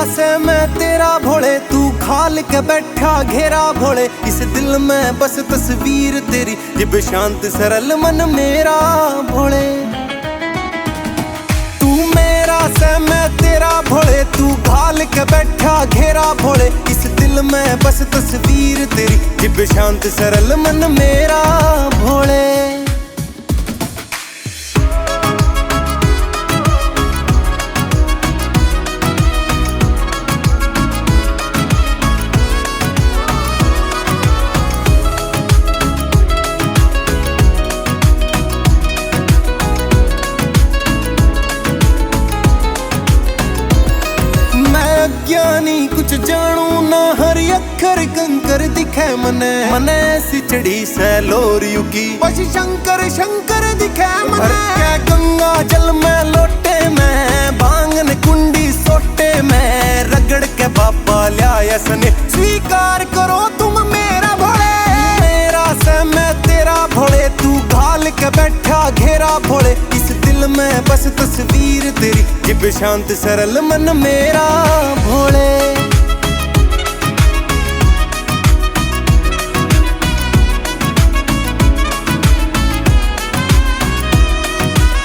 से मैं तेरा भोले, तू खाल के बैठा घेरा भोले। इस दिल में बस तस्वीर तेरी, जिब शांत सरल मन मेरा भोले। तू मेरा से मैं तेरा भोले, तू खाल के बैठा घेरा भोले। इस दिल में बस तस्वीर तेरी, जिब शांत सरल मन मेरा भोले। ज्ञानी कुछ जानू ना, हर अक्षर कंकर दिखे मने। मने सिचड़ी से लोरियू की बस शंकर शंकर दिखे मने। क्या गंगा जल में लोटे में, भांगन कुंडी सोटे में। रगड़ के बाबा लिया सने, स्वीकार करो तुम मेरा भोले। मेरा से मैं तेरा भोले, तू घाल के बैठा घेरा भोले। इस दिल में बस तस्वीर तेरी, जिब शांत सरल मन मेरा भोले।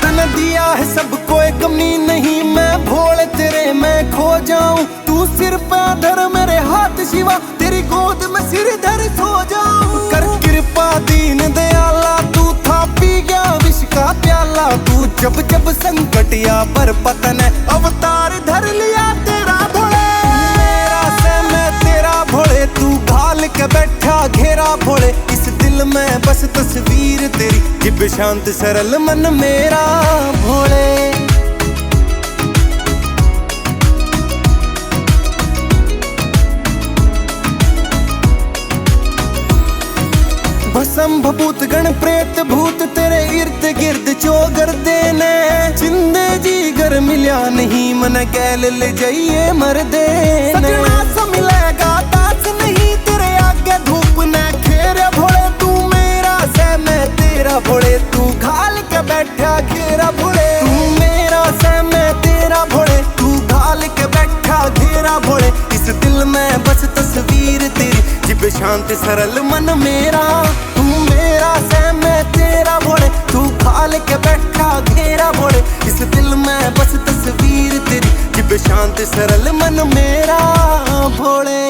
तने दिया है सबको कमी नहीं, मैं भोले तेरे मैं खो जाऊं। तू सिर पे धर मेरे हाथ शिवा, तेरी गोद में सिर धर सो जाऊं। कर कृपा दीन दयाला, तू था पी गया विष का प्याला। तू जब जब संकट या पर पतन अवतार धर लिया तेरा भोले। मेरा से मैं तेरा भोले, तू घाल के बैठा घेरा भोले। इस दिल में बस तस्वीर तेरी, जिब शांत सरल मन मेरा भोले। भसम भूत गण प्रेत भूत तेरे इर्द गिर्द चौगर देने। जिंदे जीगर मिल्या नहीं, मन गैल ले जाइए मर दे। सजना सा मिलेगा दास नहीं, तेरे आगे धूप न खेरे भोले। तू मेरा से मैं तेरा भोले, तू घाल के बैठा घेरा भोले। तू मेरा से मैं तेरा भोले, तू घाल के बैठा घेरा भोले। इस दिल में बस तस्वीर तेरी, जिब शांत सरल मन मेरा। तू मेरा से मैं तेरा भोले, तू खाल के बैठा घेरा भोले। इस दिल में बस तस्वीर तेरी, जिब शांत सरल मन मेरा भोले।